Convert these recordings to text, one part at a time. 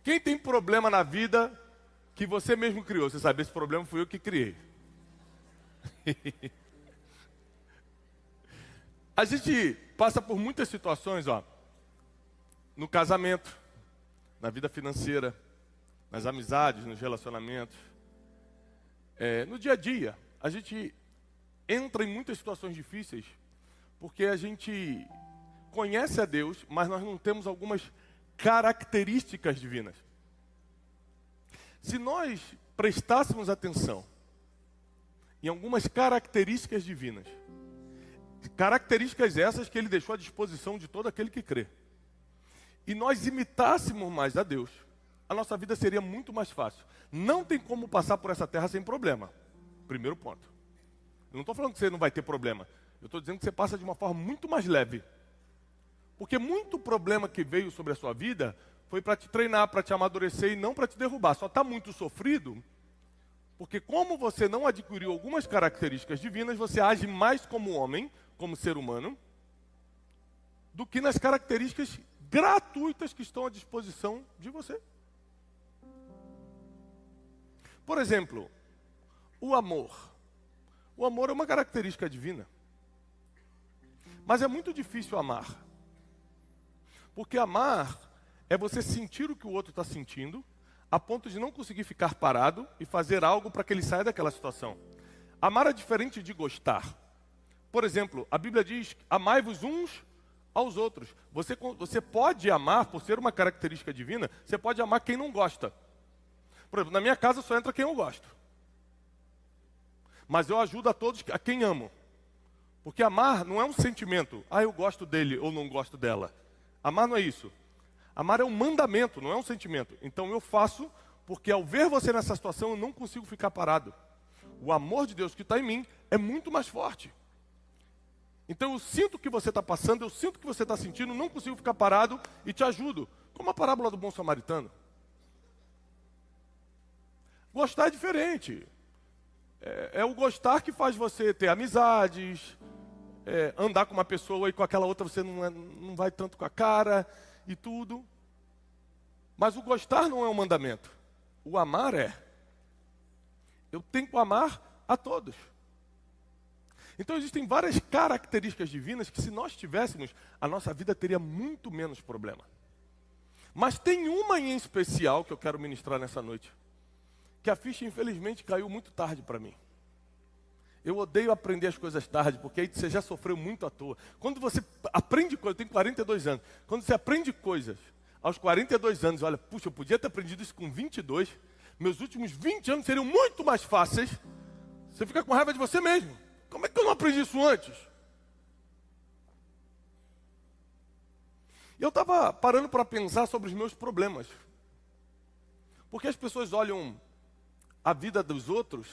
Quem tem problema na vida que você mesmo criou? Você sabe, esse problema fui eu que criei. A gente passa por muitas situações, no casamento, na vida financeira, nas amizades, nos relacionamentos. No dia a dia, a gente entra em muitas situações difíceis porque a gente conhece a Deus, mas nós não temos algumas características divinas. Se nós prestássemos atenção em algumas características divinas, características essas que Ele deixou à disposição de todo aquele que crê, e nós imitássemos mais a Deus, a nossa vida seria muito mais fácil. Não tem como passar por essa terra sem problema. Primeiro ponto. Eu não estou falando que você não vai ter problema. Eu estou dizendo que você passa de uma forma muito mais leve. Porque muito problema que veio sobre a sua vida foi para te treinar, para te amadurecer e não para te derrubar. Só está muito sofrido porque como você não adquiriu algumas características divinas, você age mais como homem, como ser humano, do que nas características gratuitas que estão à disposição de você. Por exemplo, o amor. O amor é uma característica divina. Mas é muito difícil amar. Porque amar é você sentir o que o outro está sentindo, a ponto de não conseguir ficar parado e fazer algo para que ele saia daquela situação. Amar é diferente de gostar. Por exemplo, a Bíblia diz: amai-vos uns aos outros. Você pode amar, por ser uma característica divina, você pode amar quem não gosta. Por exemplo, na minha casa só entra quem eu gosto. Mas eu ajudo a todos, a quem amo. Porque amar não é um sentimento. Eu gosto dele ou não gosto dela. Amar não é isso. Amar é um mandamento, não é um sentimento. Então eu faço porque ao ver você nessa situação eu não consigo ficar parado. O amor de Deus que está em mim é muito mais forte. Então eu sinto o que você está passando, eu sinto o que você está sentindo, não consigo ficar parado e te ajudo. Como a parábola do bom samaritano. Gostar é diferente. É o gostar que faz você ter amizades, andar com uma pessoa e com aquela outra você não vai tanto com a cara e tudo. Mas o gostar não é um mandamento. O amar é. Eu tenho que amar a todos. Então existem várias características divinas que se nós tivéssemos, a nossa vida teria muito menos problema. Mas tem uma em especial que eu quero ministrar nessa noite. Que a ficha infelizmente caiu muito tarde para mim. Eu odeio aprender as coisas tarde, porque aí você já sofreu muito à toa. Quando você aprende coisas, eu tenho 42 anos. Quando você aprende coisas aos 42 anos, olha, puxa, eu podia ter aprendido isso com 22. Meus últimos 20 anos seriam muito mais fáceis. Você fica com raiva de você mesmo. Como é que eu não aprendi isso antes? E eu estava parando para pensar sobre os meus problemas. Porque as pessoas olham a vida dos outros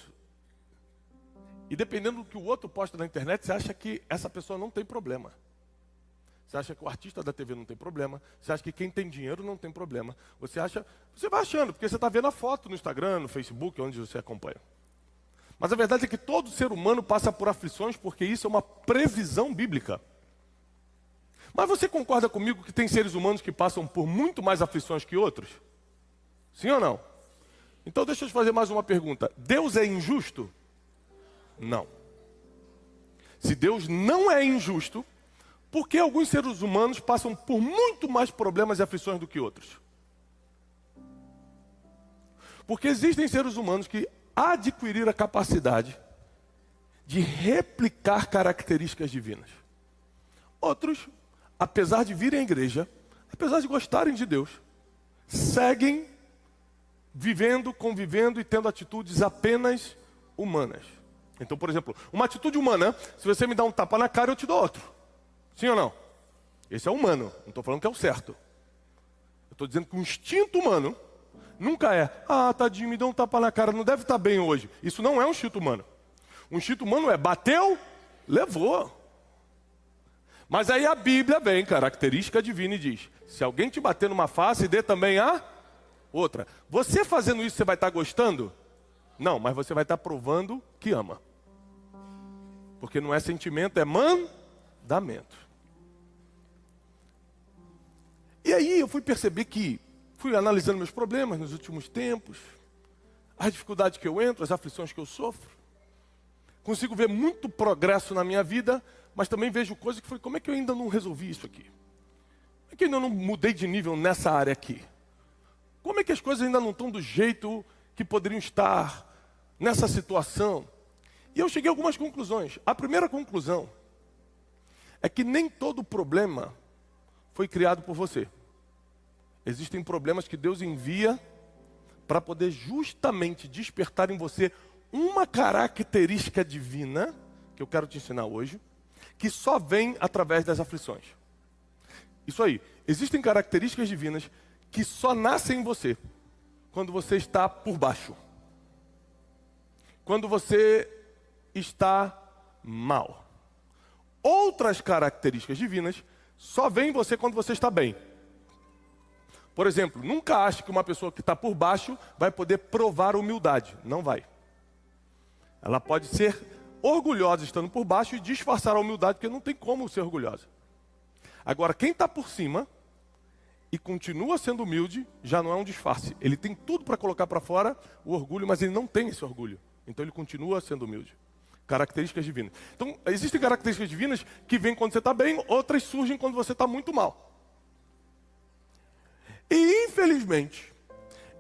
e dependendo do que o outro posta na internet, você acha que essa pessoa não tem problema. Você acha que o artista da TV não tem problema. Você acha que quem tem dinheiro não tem problema. Você vai achando, porque você está vendo a foto no Instagram, no Facebook, onde você acompanha. Mas a verdade é que todo ser humano passa por aflições, porque isso é uma previsão bíblica. Mas você concorda comigo que tem seres humanos que passam por muito mais aflições que outros? Sim ou não? Então deixa eu te fazer mais uma pergunta. Deus é injusto? Não. Se Deus não é injusto, por que alguns seres humanos passam por muito mais problemas e aflições do que outros? Porque existem seres humanos que adquiriram a capacidade de replicar características divinas. Outros, apesar de virem à igreja, apesar de gostarem de Deus, seguem vivendo, convivendo e tendo atitudes apenas humanas. Então, por exemplo, uma atitude humana, se você me dá um tapa na cara, eu te dou outro. Sim ou não? Esse é humano, não estou falando que é o certo. Eu estou dizendo que o instinto humano nunca é, tadinho, me deu um tapa na cara, não deve estar bem hoje. Isso não é um instinto humano. O instinto humano é, bateu, levou. Mas aí a Bíblia vem, característica divina, e diz, se alguém te bater numa face, dê também a outra. Você fazendo isso, você vai estar gostando? Não, mas você vai estar provando que ama. Porque não é sentimento, é mandamento. E aí eu fui perceber que fui analisando meus problemas nos últimos tempos, as dificuldades que eu entro, as aflições que eu sofro. Consigo ver muito progresso na minha vida, mas também vejo coisas que foi, como é que eu ainda não resolvi isso aqui? Como é que eu ainda não mudei de nível nessa área aqui? Como é que as coisas ainda não estão do jeito que poderiam estar nessa situação? E eu cheguei a algumas conclusões. A primeira conclusão é que nem todo problema foi criado por você. Existem problemas que Deus envia para poder justamente despertar em você uma característica divina, que eu quero te ensinar hoje, que só vem através das aflições. Isso aí, existem características divinas que só nascem em você quando você está por baixo. Quando você está mal. Outras características divinas só vêm em você quando você está bem. Por exemplo, nunca ache que uma pessoa que está por baixo vai poder provar humildade. Não vai. Ela pode ser orgulhosa estando por baixo e disfarçar a humildade, porque não tem como ser orgulhosa. Agora, quem está por cima e continua sendo humilde, já não é um disfarce. Ele tem tudo para colocar para fora o orgulho, mas ele não tem esse orgulho. Então ele continua sendo humilde. Características divinas. Então, existem características divinas que vêm quando você está bem, outras surgem quando você está muito mal. E, infelizmente,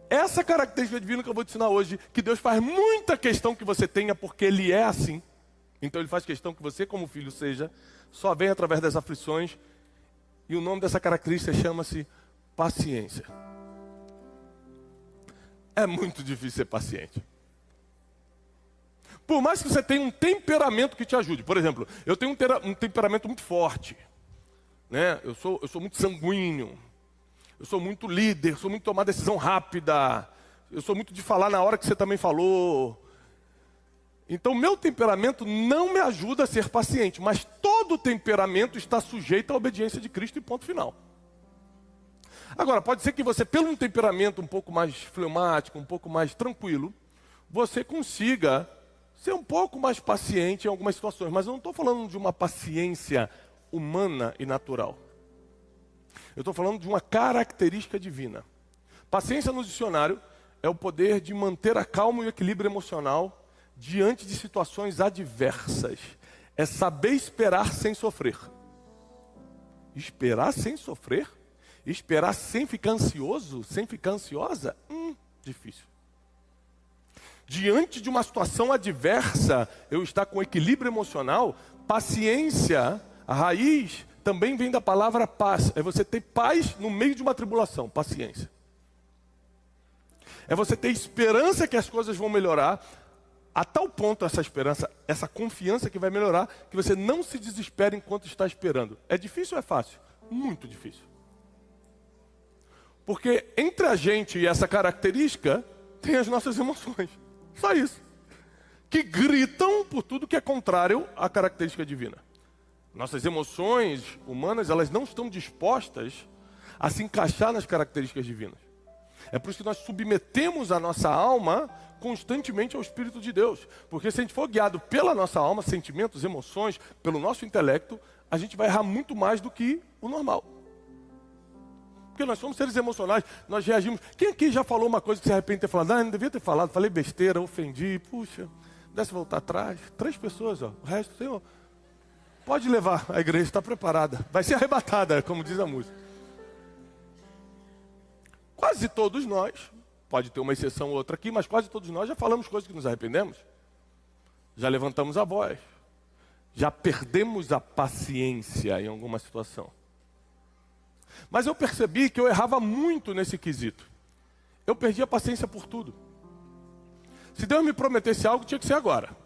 essa característica divina que eu vou te ensinar hoje, que Deus faz muita questão que você tenha, porque Ele é assim. Então Ele faz questão que você, como filho, seja, só vem através das aflições. E o nome dessa característica chama-se paciência. É muito difícil ser paciente. Por mais que você tenha um temperamento que te ajude. Por exemplo, eu tenho um temperamento muito forte. Né? Eu sou muito sanguíneo. Eu sou muito líder, sou muito de tomar decisão rápida. Eu sou muito de falar na hora que você também falou. Então, meu temperamento não me ajuda a ser paciente. Mas todo temperamento está sujeito à obediência de Cristo e ponto final. Agora, pode ser que você, pelo um temperamento um pouco mais fleumático, um pouco mais tranquilo, você consiga ser um pouco mais paciente em algumas situações. Mas eu não estou falando de uma paciência humana e natural. Eu estou falando de uma característica divina. Paciência no dicionário é o poder de manter a calma e o equilíbrio emocional diante de situações adversas. É saber esperar sem sofrer. Esperar sem sofrer? Esperar sem ficar ansioso? Sem ficar ansiosa? Difícil. Diante de uma situação adversa, eu estar com equilíbrio emocional, paciência, a raiz também vem da palavra paz. É você ter paz no meio de uma tribulação, paciência. É você ter esperança que as coisas vão melhorar, a tal ponto essa esperança, essa confiança que vai melhorar, que você não se desespera enquanto está esperando. É difícil ou é fácil? Muito difícil. Porque entre a gente e essa característica, tem as nossas emoções. Só isso. Que gritam por tudo que é contrário à característica divina. Nossas emoções humanas, elas não estão dispostas a se encaixar nas características divinas. É por isso que nós submetemos a nossa alma constantemente ao Espírito de Deus. Porque se a gente for guiado pela nossa alma, sentimentos, emoções, pelo nosso intelecto, a gente vai errar muito mais do que o normal. Porque nós somos seres emocionais, nós reagimos. Quem aqui já falou uma coisa que se arrepende de ter falado? Não devia ter falado, falei besteira, ofendi, puxa, pudesse voltar atrás. 3 pessoas, ó, o resto, Senhor, pode levar, a igreja está preparada. Vai ser arrebatada, como diz a música. Quase todos nós, pode ter uma exceção ou outra aqui, mas quase todos nós já falamos coisas que nos arrependemos. Já levantamos a voz. Já perdemos a paciência em alguma situação. Mas eu percebi que eu errava muito nesse quesito. Eu perdi a paciência por tudo. Se Deus me prometesse algo, tinha que ser agora.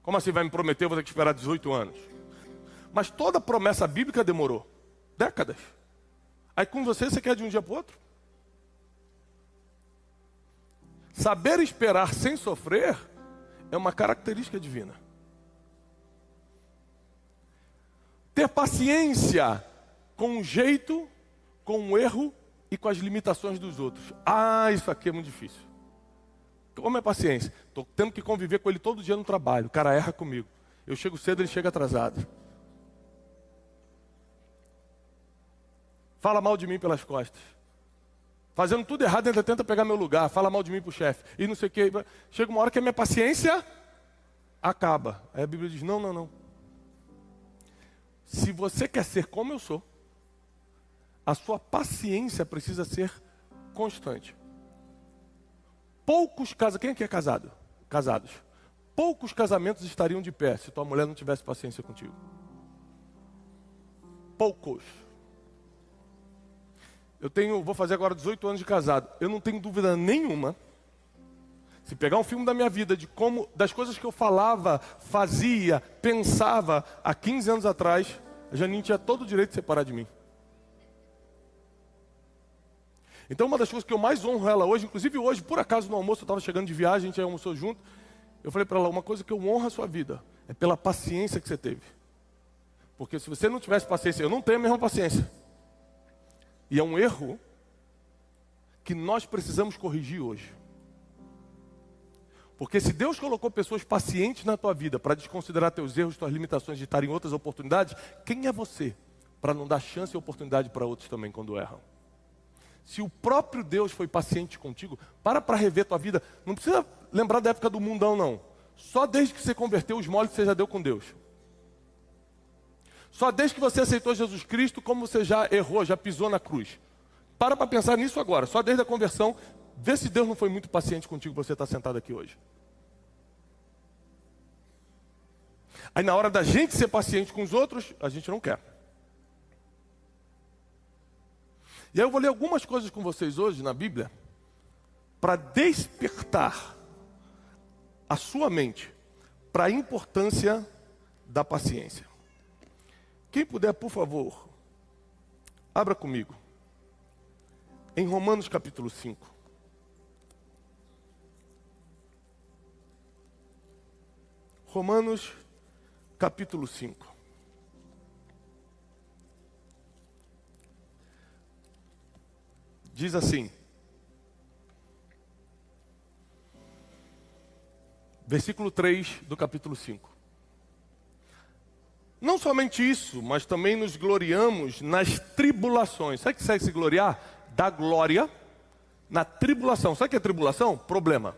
Como assim vai me prometer, eu vou ter que esperar 18 anos? Mas toda promessa bíblica demorou décadas. Aí com você quer de um dia para o outro? Saber esperar sem sofrer é uma característica divina. Ter paciência com o jeito, com o erro e com as limitações dos outros. Isso aqui é muito difícil. Como é paciência? Estou tendo que conviver com ele todo dia no trabalho. O cara erra comigo. Eu chego cedo, ele chega atrasado. Fala mal de mim pelas costas. fazendo tudo errado, ainda tenta pegar meu lugar, fala mal de mim pro chefe, e não sei o quê. Chega uma hora que a minha paciência acaba. Aí a Bíblia diz, não, não, não. Se você quer ser como eu sou, a sua paciência precisa ser constante. Poucos casamentos, quem aqui é casado? Casados. Poucos casamentos estariam de pé se tua mulher não tivesse paciência contigo. Poucos. Vou fazer agora 18 anos de casado. Eu não tenho dúvida nenhuma. Se pegar um filme da minha vida, das coisas que eu falava, fazia, pensava há 15 anos atrás, a Janine tinha todo o direito de separar de mim. Então uma das coisas que eu mais honro ela hoje, inclusive hoje, por acaso no almoço, eu estava chegando de viagem, a gente almoçou junto, eu falei para ela, uma coisa que eu honro a sua vida, é pela paciência que você teve. Porque se você não tivesse paciência, eu não tenho a mesma paciência. E é um erro que nós precisamos corrigir hoje. Porque se Deus colocou pessoas pacientes na tua vida para desconsiderar teus erros, tuas limitações de estar em outras oportunidades, quem é você para não dar chance e oportunidade para outros também quando erram? Se o próprio Deus foi paciente contigo, para rever tua vida. Não precisa lembrar da época do mundão, não. Só desde que você converteu os moles que você já deu com Deus. Só desde que você aceitou Jesus Cristo, como você já errou, já pisou na cruz. Para pensar nisso agora. Só desde a conversão, vê se Deus não foi muito paciente contigo, você está sentado aqui hoje. Aí na hora da gente ser paciente com os outros, a gente não quer. E aí eu vou ler algumas coisas com vocês hoje na Bíblia, para despertar a sua mente para a importância da paciência. Quem puder, por favor, abra comigo. Em Romanos capítulo 5. Romanos capítulo 5. Diz assim, versículo 3 do capítulo 5. Não somente isso, mas também nos gloriamos nas tribulações. Sabe o que segue se gloriar? Dá glória na tribulação. Sabe o que é tribulação? Problema.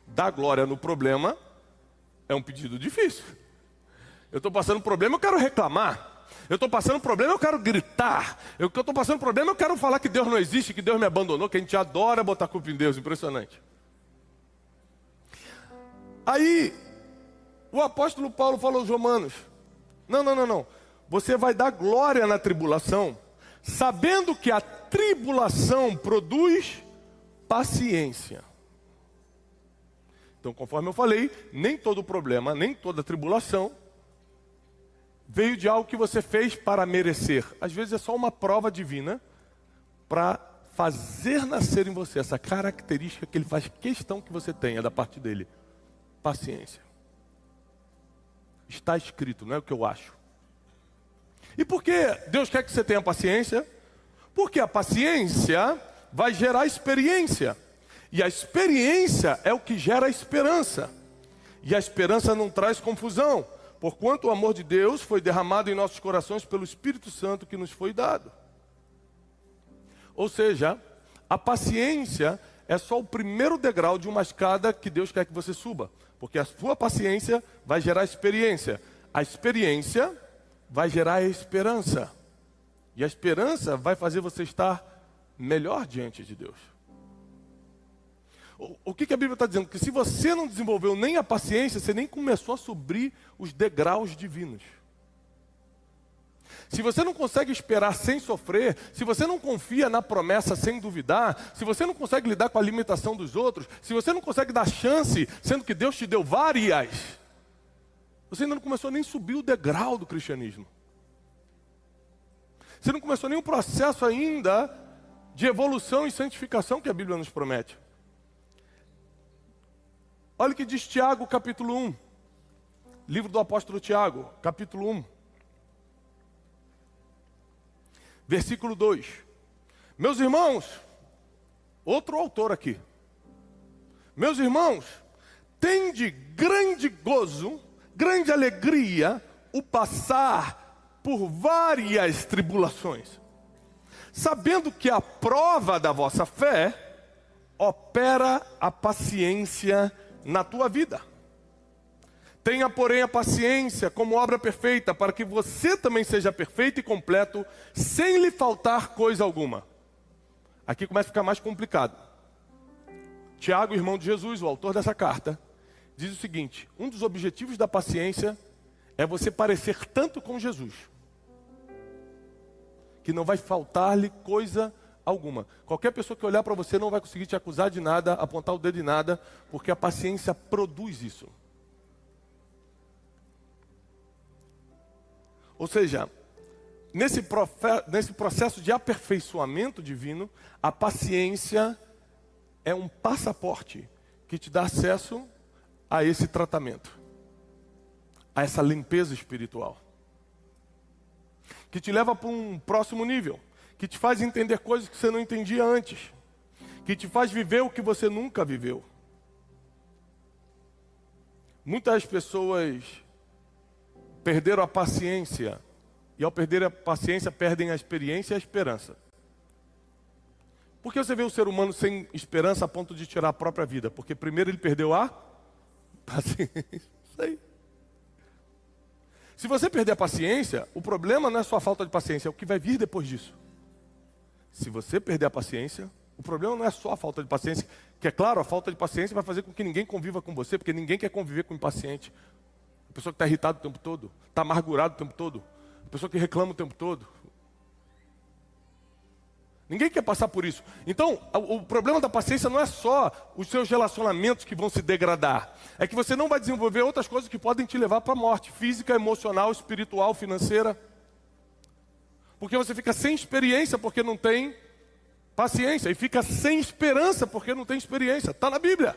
Dar glória no problema é um pedido difícil. Eu estou passando problema, eu quero reclamar. Eu estou passando problema, eu quero gritar. Eu estou passando problema, eu quero falar que Deus não existe, que Deus me abandonou, que a gente adora botar culpa em Deus. Impressionante. Aí, o apóstolo Paulo falou aos Romanos, não. Você vai dar glória na tribulação, sabendo que a tribulação produz paciência. Então, conforme eu falei, nem todo problema, nem toda tribulação veio de algo que você fez para merecer. Às vezes é só uma prova divina para fazer nascer em você essa característica que ele faz questão que você tenha da parte dele. Paciência. Está escrito, não é o que eu acho. E por que Deus quer que você tenha paciência? Porque a paciência vai gerar experiência. E a experiência é o que gera a esperança. E a esperança não traz confusão. Porquanto o amor de Deus foi derramado em nossos corações pelo Espírito Santo que nos foi dado. Ou seja, a paciência é só o primeiro degrau de uma escada que Deus quer que você suba. Porque a sua paciência vai gerar experiência. A experiência vai gerar a esperança. E a esperança vai fazer você estar melhor diante de Deus. O que a Bíblia está dizendo? Que se você não desenvolveu nem a paciência, você nem começou a subir os degraus divinos. Se você não consegue esperar sem sofrer, se você não confia na promessa sem duvidar, se você não consegue lidar com a limitação dos outros, se você não consegue dar chance, sendo que Deus te deu várias, você ainda não começou nem a subir o degrau do cristianismo. Você não começou nem o processo ainda de evolução e santificação que a Bíblia nos promete. Olha o que diz Tiago, capítulo 1. Livro do apóstolo Tiago, capítulo 1. Versículo 2. Meus irmãos, outro autor aqui. Meus irmãos, tende grande gozo, grande alegria, o passar por várias tribulações, sabendo que a prova da vossa fé opera a paciência na tua vida. Tenha, porém, a paciência como obra perfeita, para que você também seja perfeito e completo, sem lhe faltar coisa alguma. Aqui começa a ficar mais complicado. Tiago, irmão de Jesus, o autor dessa carta, diz o seguinte: um dos objetivos da paciência é você parecer tanto com Jesus, que não vai faltar-lhe coisa alguma. Qualquer pessoa que olhar para você não vai conseguir te acusar de nada, apontar o dedo em nada, porque a paciência produz isso. Ou seja, nesse processo de aperfeiçoamento divino, a paciência é um passaporte que te dá acesso a esse tratamento, a essa limpeza espiritual, que te leva para um próximo nível, que te faz entender coisas que você não entendia antes, que te faz viver o que você nunca viveu. Muitas pessoas perderam a paciência, e ao perder a paciência, perdem a experiência e a esperança. Por que você vê o ser humano sem esperança a ponto de tirar a própria vida? Porque primeiro ele perdeu a paciência. Isso aí. Se você perder a paciência, o problema não é só a falta de paciência, é o que vai vir depois disso. Se você perder a paciência, o problema não é só a falta de paciência, que é claro, a falta de paciência vai fazer com que ninguém conviva com você, porque ninguém quer conviver com o impaciente. A pessoa que está irritada o tempo todo, está amargurada o tempo todo, a pessoa que reclama o tempo todo. Ninguém quer passar por isso. Então, o problema da paciência não é só os seus relacionamentos que vão se degradar. É que você não vai desenvolver outras coisas que podem te levar para a morte. Física, emocional, espiritual, financeira. Porque você fica sem experiência porque não tem paciência. E fica sem esperança porque não tem experiência. Está na Bíblia.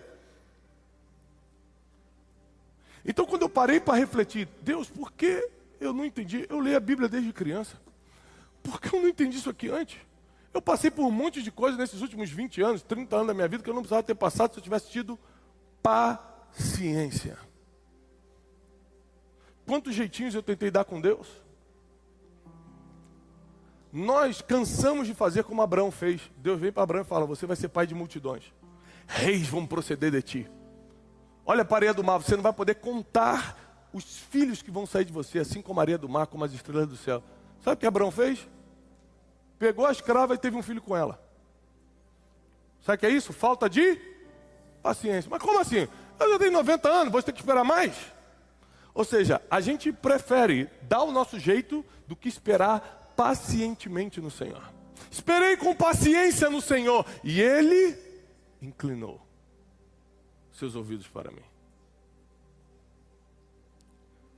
Então, quando eu parei para refletir, Deus, por que eu não entendi? Eu leio a Bíblia desde criança. Por que eu não entendi isso aqui antes? Eu passei por um monte de coisas nesses últimos 20 anos, 30 anos da minha vida, que eu não precisava ter passado se eu tivesse tido paciência. Quantos jeitinhos eu tentei dar com Deus? Nós cansamos de fazer como Abraão fez. Deus vem para Abraão e fala: você vai ser pai de multidões. Reis vão proceder de ti. Olha para a areia do mar, você não vai poder contar os filhos que vão sair de você, assim como a areia do mar, como as estrelas do céu. Sabe o que Abraão fez? Pegou a escrava e teve um filho com ela. Sabe o que é isso? Falta de paciência. Mas como assim? Eu já tenho 90 anos, vou ter que esperar mais? Ou seja, a gente prefere dar o nosso jeito do que esperar pacientemente no Senhor. Esperei com paciência no Senhor e Ele inclinou seus ouvidos para mim.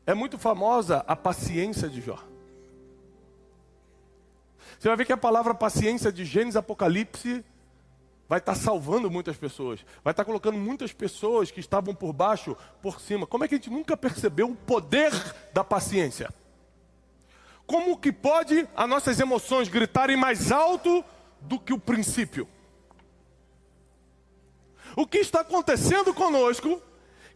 É muito famosa a paciência de Jó. Você vai ver que a palavra paciência de Gênesis e Apocalipse vai estar salvando muitas pessoas. Vai estar colocando muitas pessoas que estavam por baixo, por cima. Como é que a gente nunca percebeu o poder da paciência? Como que pode as nossas emoções gritarem mais alto do que o princípio? O que está acontecendo conosco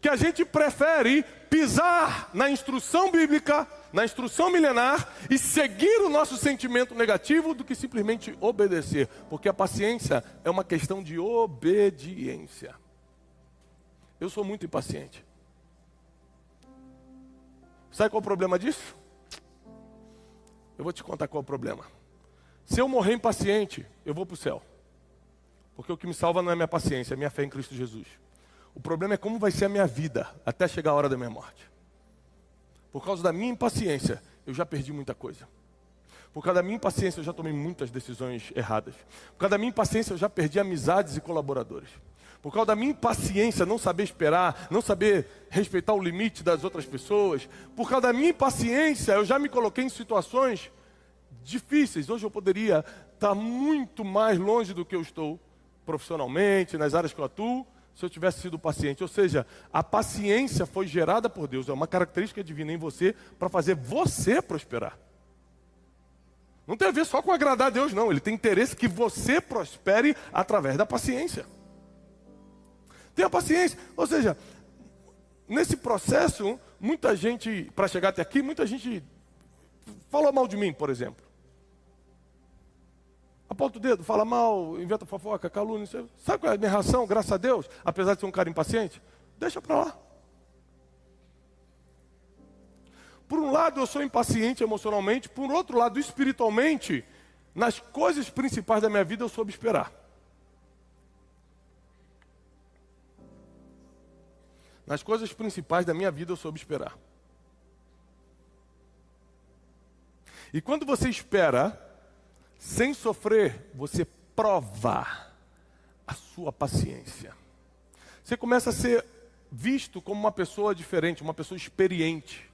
que a gente prefere pisar na instrução bíblica, na instrução milenar e seguir o nosso sentimento negativo do que simplesmente obedecer. Porque a paciência é uma questão de obediência. Eu sou muito impaciente. Sabe qual é o problema disso? Eu vou te contar qual é o problema. Se eu morrer impaciente, eu vou para o céu. Porque o que me salva não é minha paciência, é minha fé em Cristo Jesus. O problema é como vai ser a minha vida até chegar a hora da minha morte. Por causa da minha impaciência, eu já perdi muita coisa. Por causa da minha impaciência, eu já tomei muitas decisões erradas. Por causa da minha impaciência, eu já perdi amizades e colaboradores. Por causa da minha impaciência, não saber esperar, não saber respeitar o limite das outras pessoas. Por causa da minha impaciência, eu já me coloquei em situações difíceis. Hoje eu poderia estar muito mais longe do que eu estou profissionalmente, nas áreas que eu atuo, se eu tivesse sido paciente. Ou seja, a paciência foi gerada por Deus. É uma característica divina em você para fazer você prosperar. Não tem a ver só com agradar a Deus, não. Ele tem interesse que você prospere através da paciência. Tenha paciência. Ou seja, nesse processo, muita gente, para chegar até aqui, muita gente falou mal de mim, por exemplo. aponta o dedo, fala mal, inventa fofoca, calúnia. Sabe qual é a minha reação, graças a Deus? Apesar de ser um cara impaciente, deixa para lá. Por um lado, eu sou impaciente emocionalmente. Por outro lado, espiritualmente, nas coisas principais da minha vida, eu soube esperar. Nas coisas principais da minha vida, eu soube esperar. E quando você espera, sem sofrer, você prova a sua paciência. Você começa a ser visto como uma pessoa diferente, uma pessoa experiente.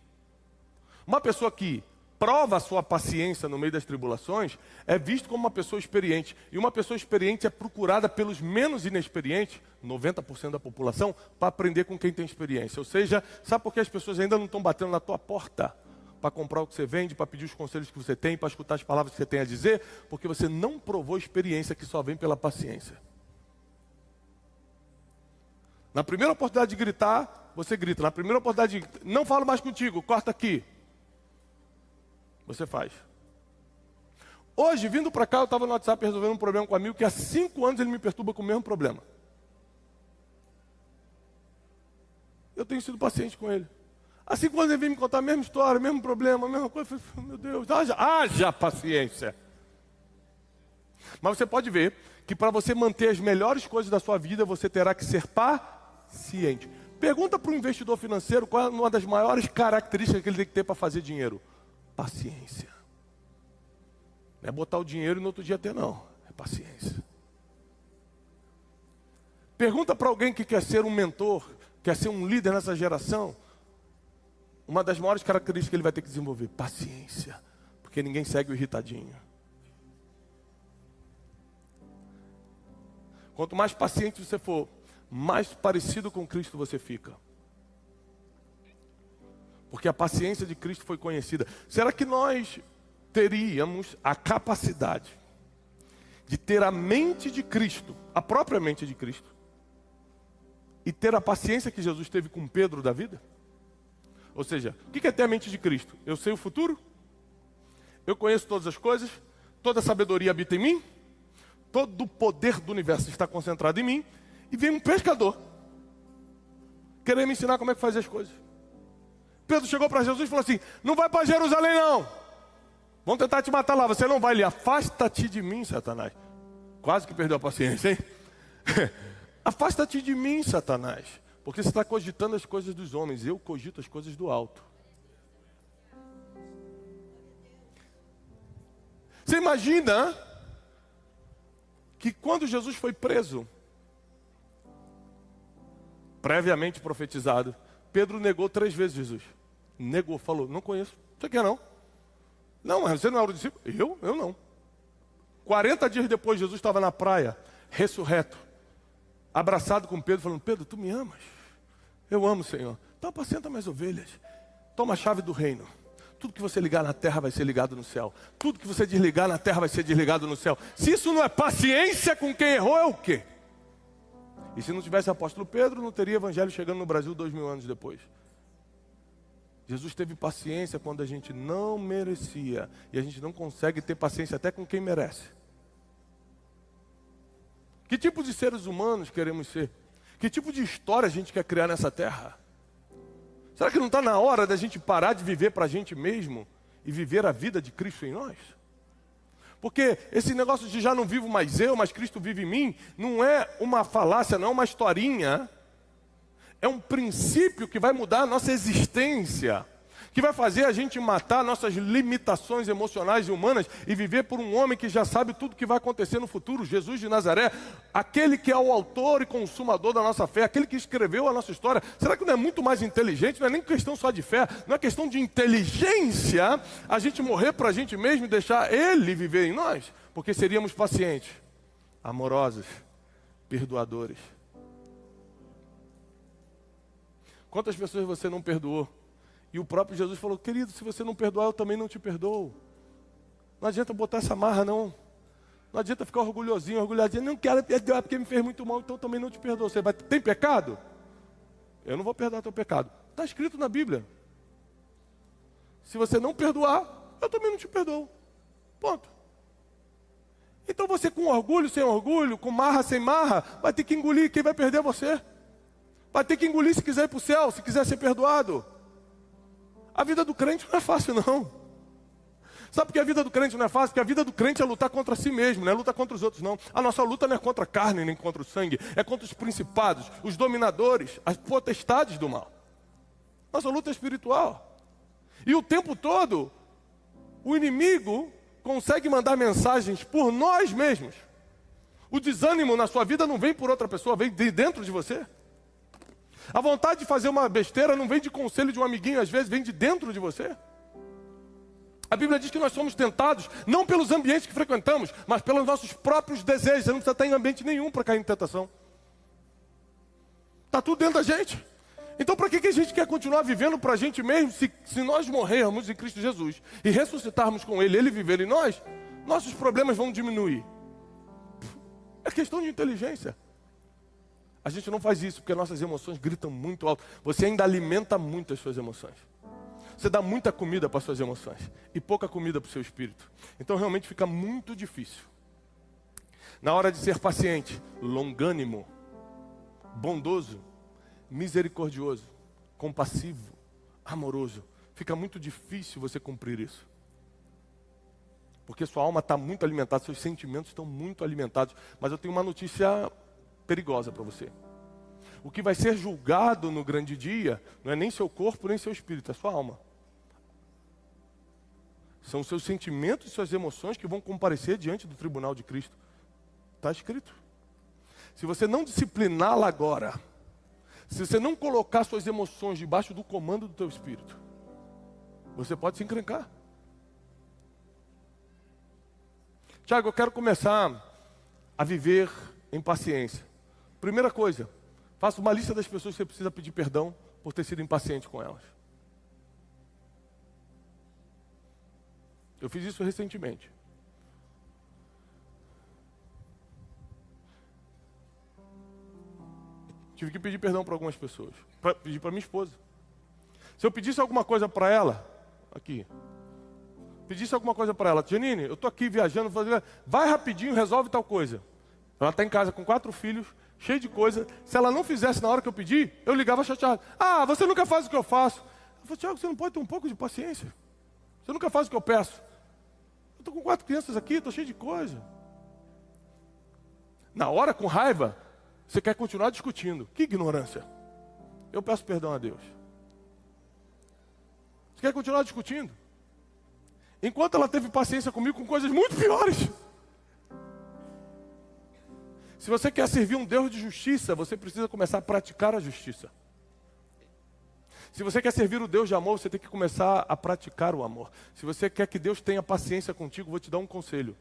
Uma pessoa que prova a sua paciência no meio das tribulações é visto como uma pessoa experiente. E uma pessoa experiente é procurada pelos menos inexperientes, 90% da população, para aprender com quem tem experiência. Ou seja, sabe por que as pessoas ainda não estão batendo na tua porta para comprar o que você vende, para pedir os conselhos que você tem, para escutar as palavras que você tem a dizer? Porque você não provou experiência que só vem pela paciência. Na primeira oportunidade de gritar, você grita. Na primeira oportunidade de não falo mais contigo, corta aqui. Você faz. Hoje, vindo para cá, eu estava no WhatsApp resolvendo um problema com um amigo que há 5 anos ele me perturba com o mesmo problema. Eu tenho sido paciente com ele. Há 5 anos ele vem me contar a mesma história, o mesmo problema, a mesma coisa. Eu falei, meu Deus, haja paciência. Mas você pode ver que para você manter as melhores coisas da sua vida, você terá que ser paciente. Pergunta para o investidor financeiro qual é uma das maiores características que ele tem que ter para fazer dinheiro. Paciência. Não é botar o dinheiro e no outro dia ter, não. É paciência. Pergunta para alguém que quer ser um mentor, quer ser um líder nessa geração. Uma das maiores características que ele vai ter que desenvolver, paciência. Porque ninguém segue o irritadinho. Quanto mais paciente você for, mais parecido com Cristo você fica. Porque a paciência de Cristo foi conhecida. Será que nós teríamos a capacidade de ter a mente de Cristo, a própria mente de Cristo, e ter a paciência que Jesus teve com Pedro da vida? Ou seja, o que é ter a mente de Cristo? Eu sei o futuro, eu conheço todas as coisas, toda a sabedoria habita em mim, todo o poder do universo está concentrado em mim, e vem um pescador querer me ensinar como é que faz as coisas. Pedro chegou para Jesus e falou assim, não vai para Jerusalém não, vão tentar te matar lá, você não vai ali, afasta-te de mim, Satanás. Quase que perdeu a paciência, hein? Afasta-te de mim, Satanás, porque você está cogitando as coisas dos homens, eu cogito as coisas do alto. Você imagina que quando Jesus foi preso, previamente profetizado, Pedro negou 3 vezes Jesus. Negou, falou, não conheço, você quer não? Não, mas você não era o discípulo? Eu não. 40 dias depois, Jesus estava na praia, ressurreto, abraçado com Pedro, falando, Pedro, tu me amas? Eu amo, Senhor. Então apacenta minhas ovelhas. Toma a chave do reino. Tudo que você ligar na terra vai ser ligado no céu. Tudo que você desligar na terra vai ser desligado no céu. Se isso não é paciência com quem errou, é o quê? E se não tivesse apóstolo Pedro, não teria evangelho chegando no Brasil 2000 anos depois. Jesus teve paciência quando a gente não merecia. E a gente não consegue ter paciência até com quem merece. Que tipo de seres humanos queremos ser? Que tipo de história a gente quer criar nessa terra? Será que não está na hora da gente parar de viver para a gente mesmo e viver a vida de Cristo em nós? Porque esse negócio de já não vivo mais eu, mas Cristo vive em mim, não é uma falácia, não é uma historinha. É um princípio que vai mudar a nossa existência, que vai fazer a gente matar nossas limitações emocionais e humanas e viver por um homem que já sabe tudo que vai acontecer no futuro, Jesus de Nazaré, aquele que é o autor e consumador da nossa fé, aquele que escreveu a nossa história. Será que não é muito mais inteligente? Não é nem questão só de fé, não é questão de inteligência a gente morrer para a gente mesmo e deixar Ele viver em nós? Porque seríamos pacientes, amorosos, perdoadores. Quantas pessoas você não perdoou? E o próprio Jesus falou, querido, se você não perdoar, eu também não te perdoo. Não adianta botar essa marra, não. Não adianta ficar orgulhosinho. Não quero perdoar porque me fez muito mal, então eu também não te perdoo. Você vai, tem pecado? Eu não vou perdoar teu pecado. Está escrito na Bíblia. Se você não perdoar, eu também não te perdoo. Ponto. Então você com orgulho, sem orgulho, com marra, sem marra, vai ter que engolir. Quem vai perder é você. Vai ter que engolir se quiser ir para o céu, se quiser ser perdoado. A vida do crente não é fácil, não. Sabe por que a vida do crente não é fácil? Porque a vida do crente é lutar contra si mesmo, não é lutar contra os outros, não. A nossa luta não é contra a carne, nem contra o sangue. É contra os principados, os dominadores, as potestades do mal. Nossa luta é espiritual. E o tempo todo, o inimigo consegue mandar mensagens por nós mesmos. O desânimo na sua vida não vem por outra pessoa, vem de dentro de você. A vontade de fazer uma besteira não vem de conselho de um amiguinho, às vezes vem de dentro de você. A Bíblia diz que nós somos tentados, não pelos ambientes que frequentamos, mas pelos nossos próprios desejos. Você não precisa estar em ambiente nenhum para cair em tentação. Está tudo dentro da gente. Então para que a gente quer continuar vivendo para a gente mesmo, se nós morrermos em Cristo Jesus e ressuscitarmos com Ele, Ele viver em nós, nossos problemas vão diminuir. É questão de inteligência. A gente não faz isso porque nossas emoções gritam muito alto. Você ainda alimenta muito as suas emoções. Você dá muita comida para as suas emoções e pouca comida para o seu espírito. Então realmente fica muito difícil. Na hora de ser paciente, longânimo, bondoso, misericordioso, compassivo, amoroso, fica muito difícil você cumprir isso. Porque sua alma está muito alimentada, seus sentimentos estão muito alimentados. Mas eu tenho uma notícia perigosa para você. O que vai ser julgado no grande dia não é nem seu corpo, nem seu espírito, é sua alma. São os seus sentimentos e suas emoções que vão comparecer diante do tribunal de Cristo. Está escrito. Se você não discipliná-la agora, se você não colocar suas emoções debaixo do comando do teu espírito, você pode se encrencar. Tiago, eu quero começar a viver em paciência. Primeira coisa, faça uma lista das pessoas que você precisa pedir perdão por ter sido impaciente com elas. Eu fiz isso recentemente. Tive que pedir perdão para algumas pessoas. Pedir para minha esposa. Se eu pedisse alguma coisa para ela, aqui. Pedisse alguma coisa para ela, Janine, eu estou aqui viajando, vai rapidinho, resolve tal coisa. Ela está em casa com 4 filhos, cheio de coisa. Se ela não fizesse na hora que eu pedi, eu ligava chateado. Ah, você nunca faz o que eu faço. Eu falei, Tiago, você não pode ter um pouco de paciência? Você nunca faz o que eu peço. Eu estou com 4 crianças aqui, estou cheio de coisa. Na hora, com raiva, você quer continuar discutindo. Que ignorância. Eu peço perdão a Deus. Você quer continuar discutindo? Enquanto ela teve paciência comigo com coisas muito piores. Se você quer servir um Deus de justiça, você precisa começar a praticar a justiça. Se você quer servir o Deus de amor, você tem que começar a praticar o amor. Se você quer que Deus tenha paciência contigo, vou te dar um conselho.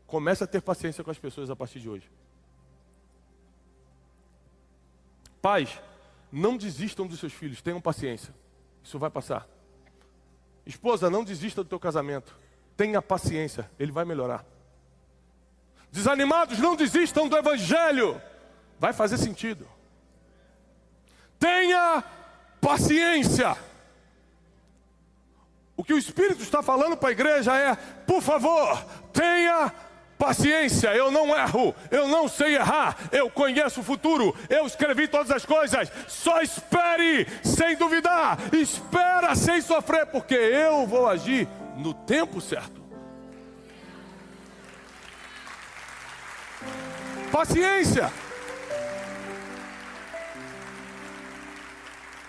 Comece a ter paciência com as pessoas a partir de hoje. Pais, não desistam dos seus filhos, tenham paciência. Isso vai passar. Esposa, não desista do teu casamento. Tenha paciência, ele vai melhorar. Desanimados, não desistam do evangelho. Vai fazer sentido. Tenha paciência. O que o Espírito está falando para a igreja é, por favor, tenha paciência. Eu não erro, eu não sei errar, eu conheço o futuro, eu escrevi todas as coisas. Só espere sem duvidar, espera sem sofrer, porque eu vou agir no tempo certo. Paciência.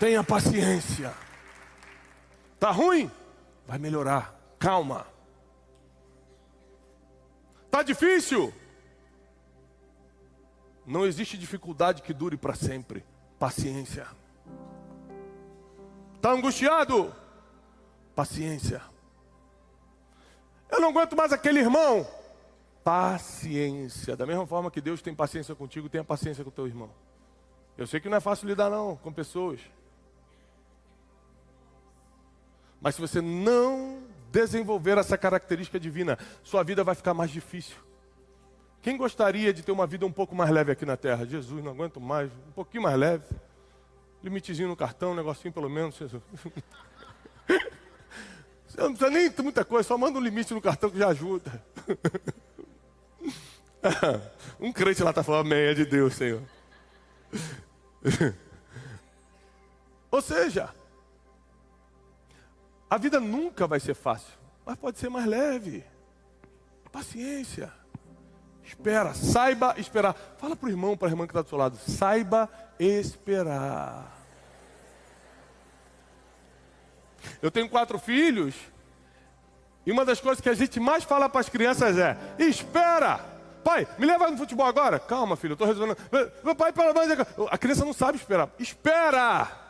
Tenha paciência. Tá ruim? Vai melhorar. Calma. Tá difícil? Não existe dificuldade que dure para sempre. Paciência. Tá angustiado? Paciência. Eu não aguento mais aquele irmão. Paciência. Da mesma forma que Deus tem paciência contigo, tenha paciência com o teu irmão. Eu sei que não é fácil lidar não com pessoas. Mas se você não desenvolver essa característica divina, sua vida vai ficar mais difícil. Quem gostaria de ter uma vida um pouco mais leve aqui na terra? Jesus, não aguento mais, um pouquinho mais leve. Limitezinho no cartão, um negocinho pelo menos. Você não precisa nem ter muita coisa, só manda um limite no cartão que já ajuda. Um crente lá está falando, amém, é de Deus, Senhor. Ou seja, a vida nunca vai ser fácil, mas pode ser mais leve. Paciência. Espera, saiba esperar. Fala para o irmão, para a irmã que está do seu lado, saiba esperar. Eu tenho 4 filhos, e uma das coisas que a gente mais fala para as crianças é, espera. Pai, me leva no futebol agora. Calma, filho, eu estou resolvendo. Meu pai, pelo amor de Deus. A criança não sabe esperar. Espera.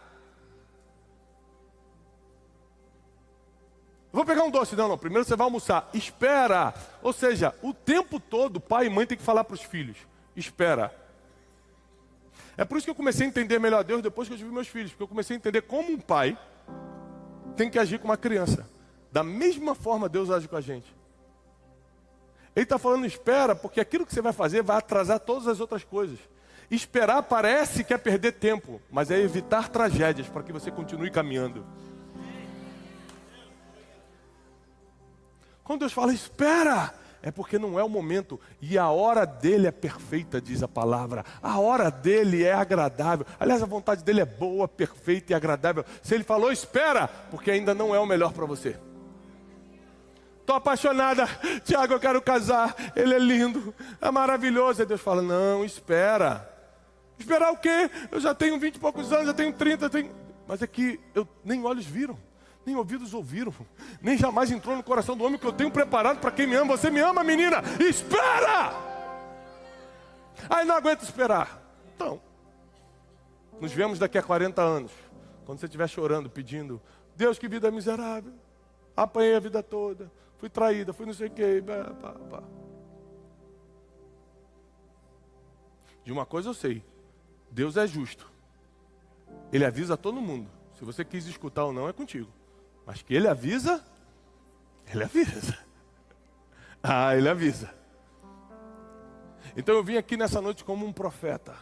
Vou pegar um doce. Não, primeiro você vai almoçar. Espera. Ou seja, o tempo todo, pai e mãe tem que falar para os filhos. Espera. É por isso que eu comecei a entender melhor Deus depois que eu tive meus filhos. Porque eu comecei a entender como um pai tem que agir com uma criança. Da mesma forma Deus age com a gente. Ele está falando espera, porque aquilo que você vai fazer vai atrasar todas as outras coisas. Esperar parece que é perder tempo, mas é evitar tragédias para que você continue caminhando. Quando Deus fala espera, é porque não é o momento. E a hora dele é perfeita, diz a palavra. A hora dele é agradável. Aliás, a vontade dele é boa, perfeita e agradável. Se ele falou espera, porque ainda não é o melhor para você. Estou apaixonada, Tiago, eu quero casar. Ele é lindo, é maravilhoso. Aí Deus fala, não, espera. Esperar o quê? Eu já tenho 20 e poucos anos, já tenho 30, mas é que nem olhos viram. Nem ouvidos ouviram, nem jamais entrou no coração do homem que eu tenho preparado para quem me ama. Você me ama, menina? Espera! Aí não aguento esperar. Então, nos vemos daqui a 40 anos, quando você estiver chorando, pedindo, Deus, que vida miserável, apanhei a vida toda, fui traída, fui não sei o quê. De uma coisa eu sei, Deus é justo. Ele avisa todo mundo. Se você quis escutar ou não, é contigo. Mas que ele avisa, ele avisa. Ah, ele avisa. Então eu vim aqui nessa noite como um profeta,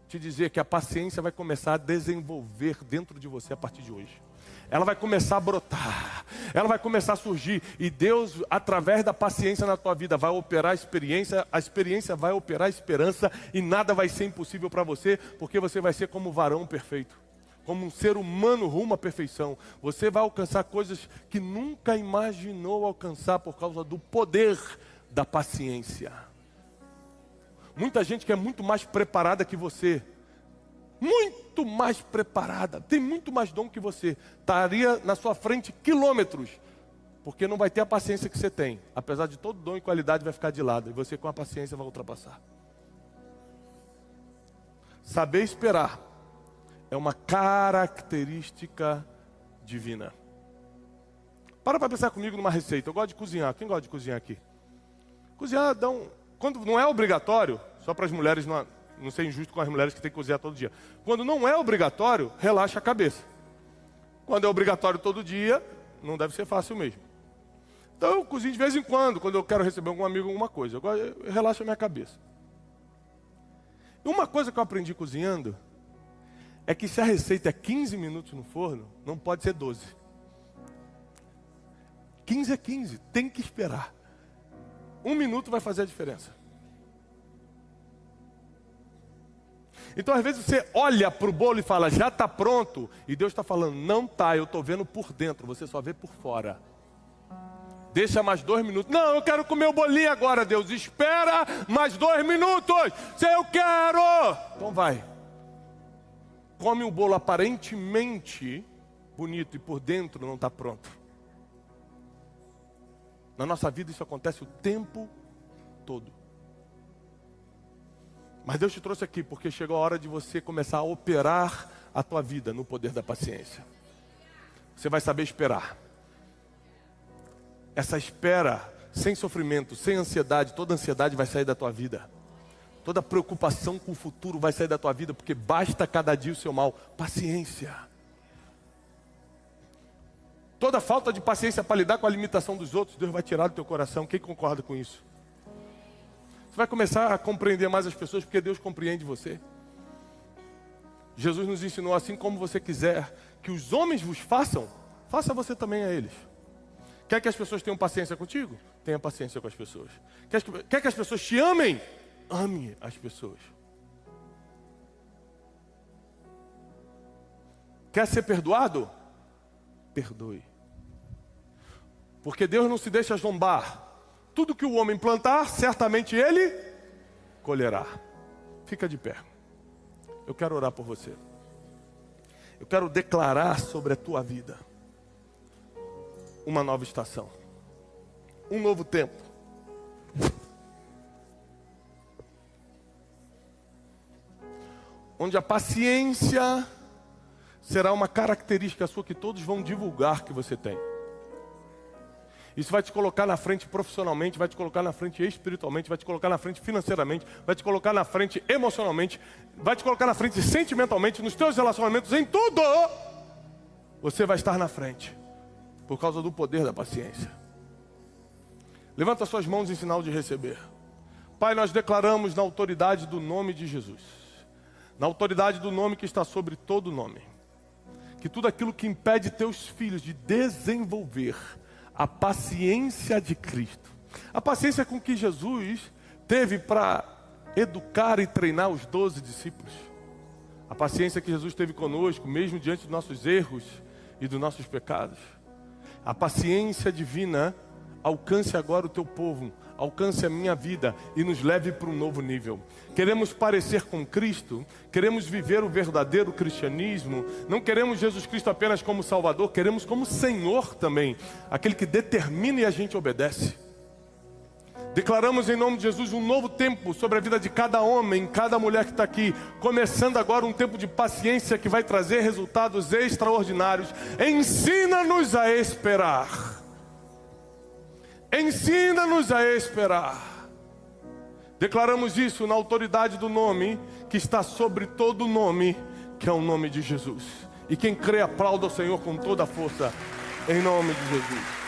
te dizer que a paciência vai começar a desenvolver dentro de você a partir de hoje. Ela vai começar a brotar, ela vai começar a surgir. E Deus, através da paciência na tua vida, vai operar a experiência vai operar a esperança, e nada vai ser impossível para você, porque você vai ser como um varão perfeito. Como um ser humano rumo à perfeição. Você vai alcançar coisas que nunca imaginou alcançar por causa do poder da paciência. Muita gente que é muito mais preparada que você. Muito mais preparada. Tem muito mais dom que você. Estaria na sua frente quilômetros. Porque não vai ter a paciência que você tem. Apesar de todo dom e qualidade vai ficar de lado. E você com a paciência vai ultrapassar. Saber esperar é uma característica divina. Para pensar comigo numa receita. Eu gosto de cozinhar. Quem gosta de cozinhar aqui? Cozinhar, quando não é obrigatório, só para as mulheres, não ser injusto com as mulheres que têm que cozinhar todo dia. Quando não é obrigatório, relaxa a cabeça. Quando é obrigatório todo dia, não deve ser fácil mesmo. Então eu cozinho de vez em quando eu quero receber algum amigo, alguma coisa. Eu relaxo a minha cabeça. E uma coisa que eu aprendi cozinhando é que se a receita é 15 minutos no forno, não pode ser 12. 15 é 15, tem que esperar. 1 minuto vai fazer a diferença. Então às vezes você olha para o bolo e fala, já está pronto. E Deus está falando, não está, eu estou vendo por dentro, você só vê por fora. Deixa mais 2 minutos. Não, eu quero comer o bolinho agora, Deus. Espera mais 2 minutos. Se eu quero. Então vai. Come o bolo aparentemente bonito e por dentro não está pronto. Na nossa vida isso acontece o tempo todo. Mas Deus te trouxe aqui porque chegou a hora de você começar a operar a tua vida no poder da paciência. Você vai saber esperar. Essa espera sem sofrimento, sem ansiedade, toda ansiedade vai sair da tua vida. Toda preocupação com o futuro vai sair da tua vida, porque basta cada dia o seu mal. Paciência. Toda falta de paciência para lidar com a limitação dos outros, Deus vai tirar do teu coração. Quem concorda com isso? Você vai começar a compreender mais as pessoas, porque Deus compreende você. Jesus nos ensinou, assim como você quiser que os homens vos façam, faça você também a eles. Quer que as pessoas tenham paciência contigo? Tenha paciência com as pessoas. Quer que as pessoas te amem? Ame as pessoas. Quer ser perdoado? Perdoe. Porque Deus não se deixa zombar. Tudo que o homem plantar, certamente ele colherá. Fica de pé. Eu quero orar por você. Eu quero declarar sobre a tua vida uma nova estação, um novo tempo. Onde a paciência será uma característica sua que todos vão divulgar que você tem. Isso vai te colocar na frente profissionalmente, vai te colocar na frente espiritualmente, vai te colocar na frente financeiramente, vai te colocar na frente emocionalmente, vai te colocar na frente sentimentalmente, nos teus relacionamentos, em tudo. Você vai estar na frente, por causa do poder da paciência. Levanta suas mãos em sinal de receber. Pai, nós declaramos na autoridade do nome de Jesus, na autoridade do nome que está sobre todo nome, que tudo aquilo que impede teus filhos de desenvolver a paciência de Cristo, a paciência com que Jesus teve para educar e treinar os 12 discípulos, a paciência que Jesus teve conosco, mesmo diante dos nossos erros e dos nossos pecados, a paciência divina alcance agora o teu povo, alcance a minha vida e nos leve para um novo nível. Queremos parecer com Cristo, queremos viver o verdadeiro cristianismo, não queremos Jesus Cristo apenas como Salvador, queremos como Senhor também, aquele que determina e a gente obedece. Declaramos em nome de Jesus um novo tempo sobre a vida de cada homem, cada mulher que está aqui, começando agora um tempo de paciência que vai trazer resultados extraordinários. Ensina-nos a esperar. Ensina-nos a esperar. Declaramos isso na autoridade do nome que está sobre todo nome, que é o nome de Jesus. E quem crê, aplauda o Senhor com toda a força, em nome de Jesus.